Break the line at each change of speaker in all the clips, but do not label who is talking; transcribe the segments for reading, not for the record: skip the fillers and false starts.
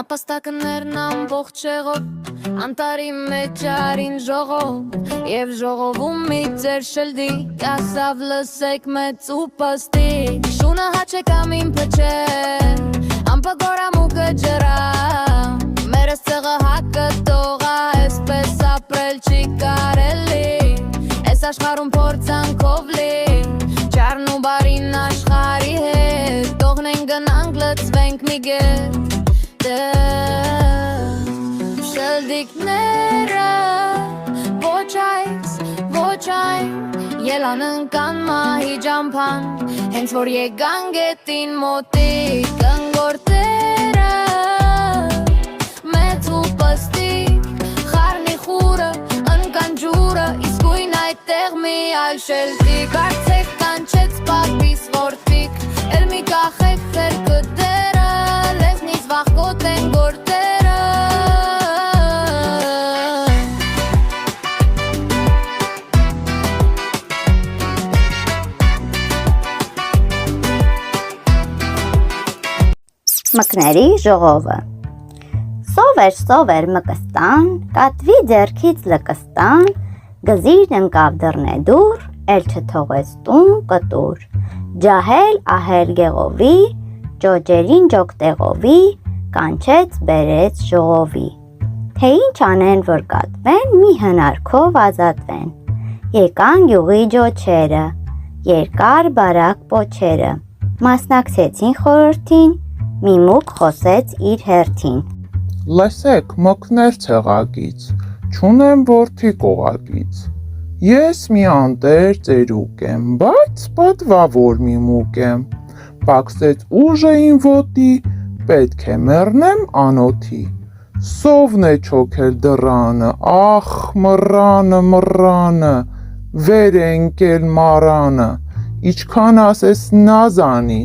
Նապաստակներն ամբողջ շեղով անտարի մեջ արին ժողով Եվ ժողովում մի ձեր շլդի Կասավ լսեք մեծ ու պստիկ Շունը հաչեկամ իմ պչե Ամպը գորամ ու կջրա Մերս ծեղը հակը տողա Էսպես ապրել չի կարելի Էս աշխարում փորձանքով լի Չարն ու բարին աշխարի հետ Տողնեն գնանք լծվենք մի գետ Շլդիկները ոչ այս, ոչ այն Ելանն կան մահի ճամփան Հենց որ եկան գետին մոտիկ Կնգորտերը մեծ ու պստիկ Խառնի խուրը, ընկան ջուրը Իսկույն այդտեղ մի այլ շելտիկ Արցեք կանչեց պապիս որդիկ Էլ մի կախեք խերկը դերը Լեզնից վախկոտ են գորտերը
Մկների ժողովը Սովեր մկստան, կատվի ձեռքից լկստան, գզիրն ընկավ դռնե դուր, էլ չթողեց տուն կտուր, ջահել ահել գեղովի, ջոջերին ջոկտեղովի, կանչեց բերեց ժողովի, թե ինչ անեն որ կատվեն, մի հնարքով ազատվեն, եկան յուղի ջոչերը, երկար բարակ պոչերը, մասնակցեցին խորհրդին, մի մուկ խոսեց իր հերթին
Լսեք մկներ ցեղակից, չունեմ որդի կողակից, ես մի անտեր ծերուկ եմ, բայց պատվավոր մի մուկ եմ, պակսեց ուժը իմ ոտի, պետք է մեռնեմ անոթի, սովն է չոքել դռանը, ախ մռանը, վեր է ընկել մարանը, իչքան ասես նազանի,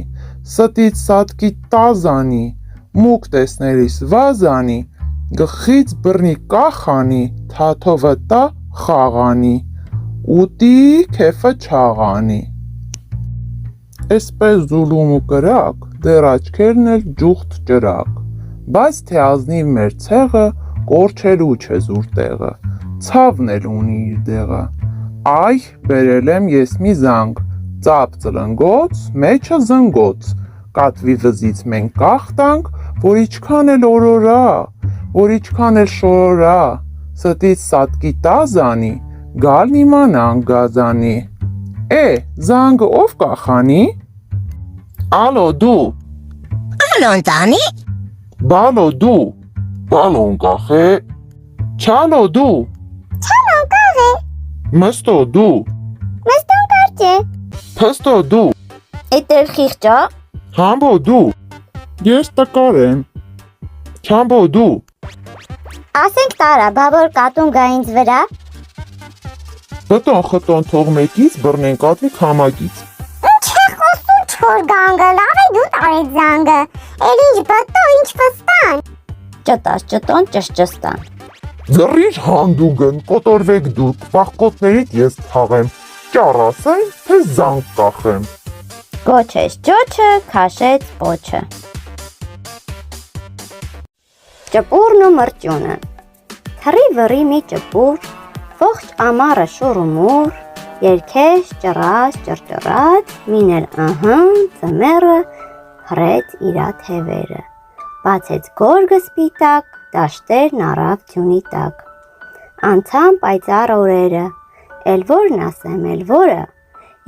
Ստից սատկի տազանի, մուկ տեսներիս վազանի, գխից բռնի կախանի, թաթովը տա խաղանի, ուտի քեֆը չաղանի։ Էսպես զուլում ու կրակ, դեռ աչքերն էլ ջուղթ ճրակ, բայց թե ազնիվ մեր ցեղը, կորչելու չէ զուր տեղը, ցավն էլ ունի իր դեղը, այ բերել եմ ես մի զանգ, ծապ ծլնգոց, մեջը զնգոց, կատվի վզից մենք կախտանք, որ իչքան էլ օրորա, որ իչքան էլ շորորա, ստից սատկի տազանի, գալն իմանանք գազանի, զանգը ով կախանի, ալո դու,
Ալոն տանի,
բալո դու, բալոն կախե, չալո դու,
Չալոն կաղե,
մստո դու,
Մստոն կարճե,
Փստո դու,
Էտեր խիղճա,
Համբո դու, ես տկար եմ, Չամբո դու,
ասենք տարա, բավոր կատուն գա ինձ վրա,
Բտոն խտոն թող մեկից բռնեն կատվի քամակից,
Ինչ է խոսում չոր գանգը, լավ է դու տարեց զանգը, էլ ինչ բտո, ինչ վստան,
ճտաս ճտոն ճշճստան
Ձռիր հանդուգն, կոտորվեք դուք, պախկոտներիդ ես թաղեմ, ճարասեն, թե զանգ կախեմ,
Գոչեց ջոչը, քաշեց պոչը Ճպուրն ու մրջյունը Թռի վռի մի ճպուր, ողջ ամառը շուր ու մուր, երկեց, ճռած, ճռճռած, մինել ձմեռը, հրեց իրա թևերը, բացեց գորգը սպիտակ, դաշտերն առավ ձյունի տակ, անցան պայծառ օրերը, էլ որն ասեմ, էլ որը,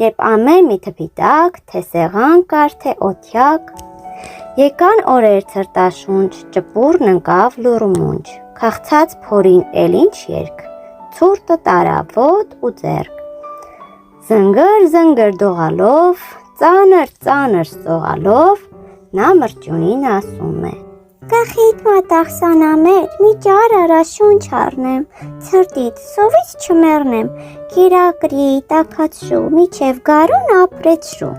երբ ամեն մի թփի տակ, թե սեղան կար, թե օթյակ, եկան օրեր ցրտաշունչ, ճպուրն ընկավ լուռ մունջ, քաղցած փորին էլ ինչ երկ, ցուրտը տարավ ոտ ու ձեռք, զնգր դողալով, ծանր սողալով, նա մրջյունին ասում է.
Գախիտ մատաղ սանամեր, մի ճար արա շունչ առնեմ, ցրտից, սովից չմեռնեմ, կիրակրի, տակացրու, միչև գարուն ապրեցրու։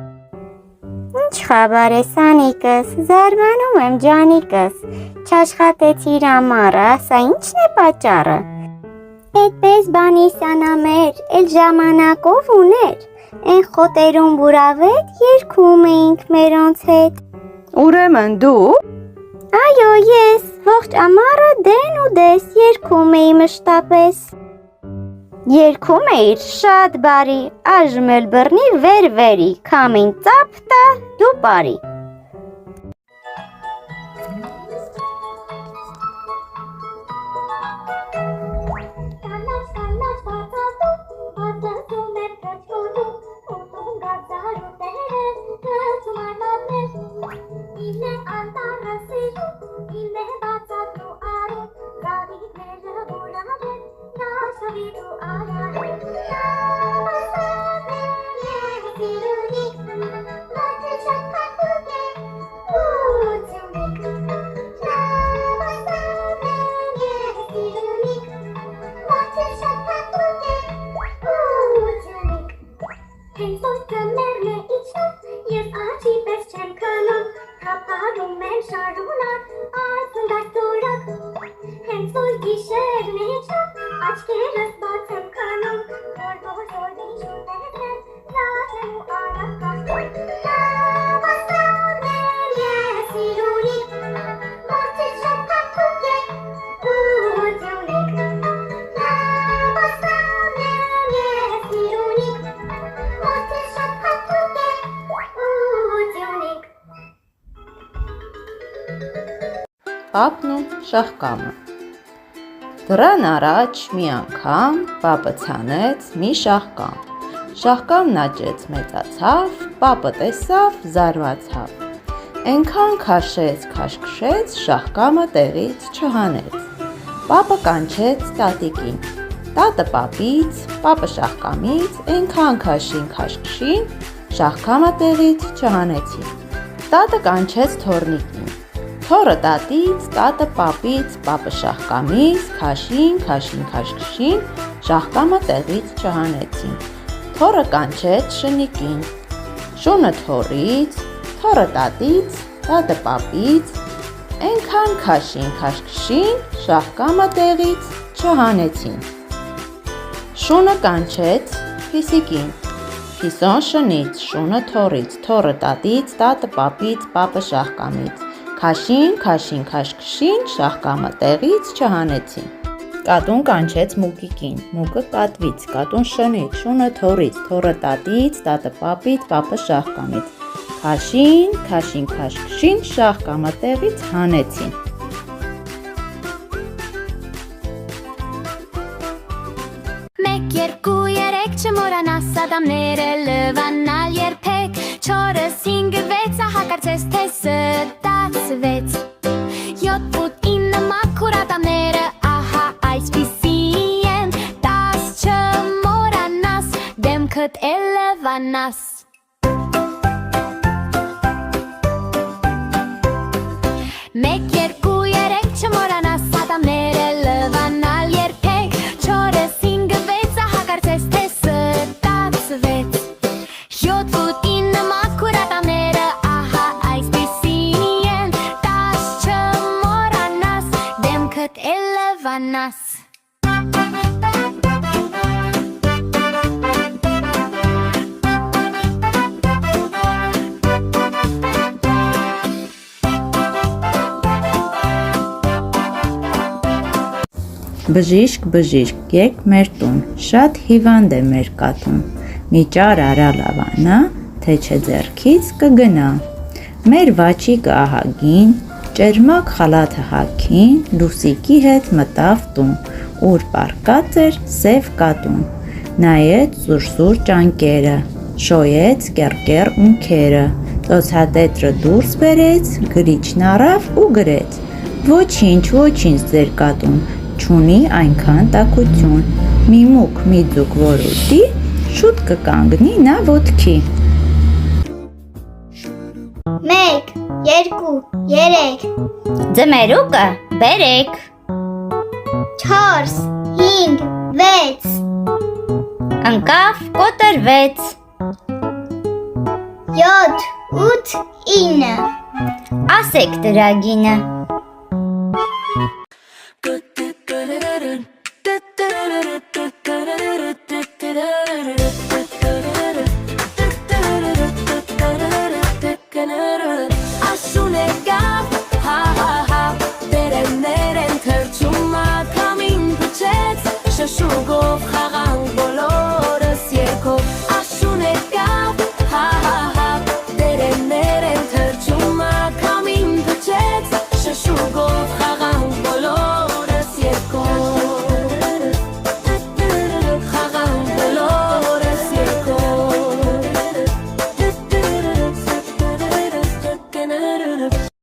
Ինչ խաբար է սանիկս, զարմանում եմ ջանիկս, չաշխատեցիր ամառը, սա ինչն է պատճառը։ Էդպես բանի սանամեր, էլ ժամանակով ուներ, են խոտերում բուրավետ երկում էինք մերոնց հետ։
Ուրեմն դու Այո, ես ողջ ամառը դեն ու դես երգում էի մշտապես։ Երգում էիր շատ բարի, այժմ էլ բռնի վեր-վերի, քամին ծափ տա, դու բարի։
Պապն ու շահկամը։ Դռան առաջ մի անգամ պապը ցանեց մի շահկամ։ Շահկամն աճեց, մեծացավ, պապը տեսավ, զարմացավ։ Էնքան քաշեց, քաշքշեց, շահկամը տեղից չհանեց։ Պապը կանչեց տատիկին։ Տատը պապից, պապը շահկամից, էնքան քաշին, քաշքշին, շահկամը տեղից չհանեցին։ Տատը կանչեց թոռնիկին։ Թոռը տատից, տատը պապից, պապը շահկամից, քաշին, քաշքշին, շահկամը տեղից չհանեցին։ Թոռը կանչեց շնիկին։ Շունը թոռից, թոռը տատից, տատը պապից, էնքան քաշին, քաշքշին, շահկամը տեղից չհանեցին։ Շունը կանչեց փիսիկին։ Փիսոն շնից, շունը թոռից, թոռը տատից, տատը պապից, պապը շահկամից, քաշին, քաշքշին, շահկամը տեղից չհանեցին։ Կատուն կանչեց մուկիկին, մուկը կատվից, կատուն շնից, շունը թոռից, թոռը տատից, տատը պապից, պապը շահկամից, քաշին, քաշքշին, շահկամը տեղից հանեցին։
Մեկ, երկու, երեք, չմոռանաս ադամները լվանալ երբեք, 4, 5, 6, ահագարցես թե ստացվեց, 7, 8, 9, մաքուր ադամները, ահա այսպիսի են, 10, չմոռանաս դեմքդ էլ լվանաս։ Մեկ, երկու, երեք, չմոռանաս ադամները լվանալ երբեք, 4, 5, 6, ահագարցես թե ստացվեց, 7, 8, 9, մաքուր ադամները, ահա այսպիսի են, 10, չմոռանաս դեմքդ էլ լվանաս։
Բժիշկ, բժիշկ, եք մեր տուն, շատ հիվանդ է մեր կատուն, մի ճար արա լավանա, թե չէ ձեռքից կգնա։ Մեր վաճիկը ահագին, ճերմակ խալաթը հագին, լուսիկի հետ մտավ տուն, ուր պառկած էր սև կատուն, նայեց զուր ճանկերը, շոյեց կեռ ունքերը, ծոցատետրը դուրս բերեց, գրիչն առավ ու գրեց, ոչինչ ձեր կատուն, չունի այնքան տաքություն, մի մուկ մի ձուկ որ ուտի, շուտ կկանգնի նա ոտքի։
1, 2, 3,
Ձմերուկը բերեք։
4, 5, 6,
Ընկավ, կոտրվեց։
7, 8, 9,
Ասեք դրա գինը։
Asune gaf, ha ha ha շշուկով խաղա